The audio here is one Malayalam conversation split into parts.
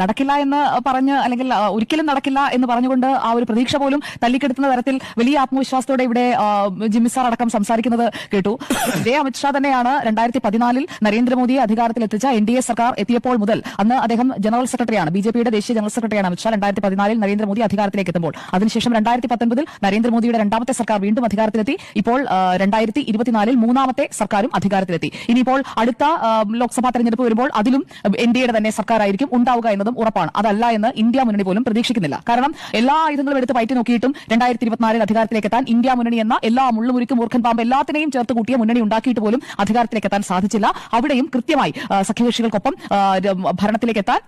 നടക്കില്ല എന്ന് പറഞ്ഞ് അല്ലെങ്കിൽ ഒരിക്കലും നടക്കില്ല എന്ന് പറഞ്ഞുകൊണ്ട് ആ ഒരു പ്രതീക്ഷ പോലും തല്ലിക്കെടുത്തുന്ന തരത്തിൽ വലിയ ആത്മവിശ്വാസത്തോടെ ഇവിടെ ജിമ്മി സാർ അടക്കം സംസാരിക്കുന്നത് കേട്ടു. ഇതേ അമിത്ഷാ തന്നെയാണ് 2014 നരേന്ദ്രമോദിയെ അധികാരത്തിലെത്തിച്ച NDA സർക്കാർ എത്തിയപ്പോൾ മുതൽ, അന്ന് അദ്ദേഹം ജനറൽ സെക്രട്ടറിയാണ്, BJPയുടെ ദേശീയ ജനറൽ സെക്രട്ടറിയാണ് അമിത്ഷാ. 2014 നരേന്ദ്രമോദി അധികാരത്തിലേക്ക് എത്തുമ്പോൾ അതിനുശേഷം 2019 നരേന്ദ്രമോദിയുടെ രണ്ടാമത്തെ സർക്കാർ വീണ്ടും അധികാരത്തിലെത്തി. ഇപ്പോൾ 2024 മൂന്നാമത്തെ സർക്കാരും അധികാരത്തിലെത്തി. ഇനിയിപ്പോൾ അടുത്ത ലോക്സഭാ തെരഞ്ഞെടുപ്പ് വരുമ്പോൾ അതിലും NDAയുടെ തന്നെ സർക്കാരായിരിക്കും ഉണ്ടാവുക എന്നതും ഉറപ്പാണ്. അതല്ല എന്ന് ഇന്ത്യ മുന്നണി പോലും പ്രതീക്ഷിക്കുന്നില്ല. കാരണം എല്ലാ ആയുധങ്ങളും എടുത്ത് പയറ്റി നോക്കിയിട്ടും 2024 അധികാരത്തിലേക്ക് എത്താൻ ഇന്ത്യ മുന്നണി എന്ന എല്ലാ മുള്ളുമുരിക്കും മൂർഖൻ പാമ്പ് എല്ലാത്തിനെയും ചേർത്ത് കൂട്ടിയ മുന്നണി ഉണ്ടാക്കിയിട്ട് പോലും അധികാരത്തിലേക്ക് എത്താൻ സാധിച്ചില്ല. അവിടെയും കൃത്യമായി സഖ്യകക്ഷികൾക്കൊപ്പം ഭരണത്തിലേക്ക് എത്താൻ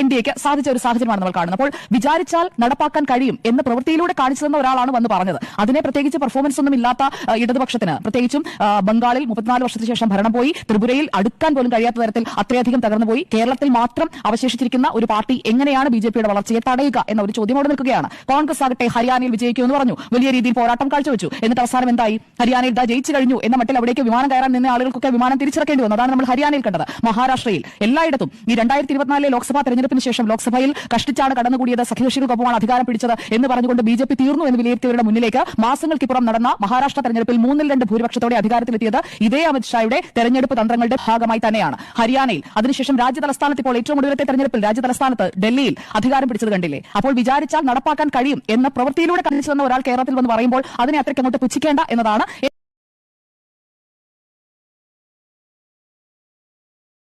NDAക്ക് സാധിച്ച ഒരു സാഹചര്യമാണ് നമ്മൾ കാണുന്നത്. അപ്പോൾ വിചാരിച്ചാൽ നടപ്പാക്കാൻ കഴിയും എന്ന് പ്രവൃത്തിയിലൂടെ കാണിച്ചു തന്ന ഒരാളാണ് വന്ന് പറഞ്ഞത്. അതിനെ പ്രത്യേകിച്ച് പെർഫോമൻസ് ഒന്നും ഇല്ലാത്ത ഇടതുപക്ഷത്തിന്, പ്രത്യേകിച്ചും ബംഗാളിൽ 34 വർഷത്തിന് ശേഷം ഭരണം പോയി, ത്രിപുരയിൽ അടുക്കാൻ പോലും കഴിയാത്ത തരത്തിൽ അത്രയധികം തകർന്നുപോയി, കേരളത്തിൽ മാത്രം അവശേഷിച്ചിരിക്കുന്ന ഒരു പാർട്ടി എങ്ങനെയാണ് BJPയുടെ വളർച്ചയെ തടയുക എന്ന ഒരു ചോദ്യം അവിടെ നിൽക്കുകയാണ്. കോൺഗ്രസ് ആകട്ടെ ഹരിയാനയിൽ വിജയിക്കുമെന്ന് പറഞ്ഞു, വലിയ രീതിയിൽ പോരാട്ടം കാഴ്ചവെച്ചു. എന്നിട്ട് അവസാനം എന്തായി? ഹരിയാനയിൽ ജയിച്ചു കഴിഞ്ഞു എന്ന മട്ടിൽ അവിടേക്ക് വിമാനം കയറാൻ നിന്ന ആളുകൾക്കൊക്കെ വിമാനം തിരിച്ചിറക്കേണ്ടി വന്നു. അതാണ് നമ്മൾ ഹരിയാനയിൽ കണ്ടത്. മഹാരാഷ്ട്രയിൽ എല്ലായിടത്തും ഈ 2024 ലോക്സഭാ തെരഞ്ഞെടുപ്പിന് ശേഷം ലോക്സഭയിൽ കഷ്ടിച്ചാണ് കടന്നുകൂടിയത്, സഖ്യകക്ഷികൾക്കൊപ്പമാണ് അധികാരം പിടിച്ചത് എന്ന് പറഞ്ഞുകൊണ്ട് BJP തീർന്നു എന്ന് വിലയിരുത്തിയവരുടെ മുന്നിലേക്ക് മാസങ്ങൾക്കിപ്പുറം നടന്ന മഹാരാഷ്ട്ര തെരഞ്ഞെടുപ്പിൽ 3/2 ഭൂരിപക്ഷത്തോടെ അധികാരത്തിലെത്തിയത് ഇതേ അമിത്ഷായുടെ തെരഞ്ഞെടുപ്പ് തന്ത്രങ്ങളുടെ ഭാഗമായി തന്നെയാണ്. ഹരിയാനയിൽ അതിനുശേഷം രാജ്യ തലസ്ഥാനത്ത്, ഇപ്പോൾ ഏറ്റവും ഒടുവിലത്തെ തെരഞ്ഞെടുപ്പിൽ രാജ്യ തലസ്ഥാനത്ത് ഡൽഹിയിൽ അധികാരം പിടിച്ചത് കണ്ടില്ലേ? അപ്പോൾ വിചാരിച്ചാൽ നടപ്പാക്കാൻ കഴിയും എന്ന പ്രവൃത്തിയിലൂടെ കാണിച്ചു തന്ന ഒരാൾ കേരളത്തിൽ വന്ന് പറയുമ്പോൾ അതിനെ അത്രയ്ക്ക് അങ്ങോട്ട് പുച്ഛിക്കേണ്ട എന്നതാണ്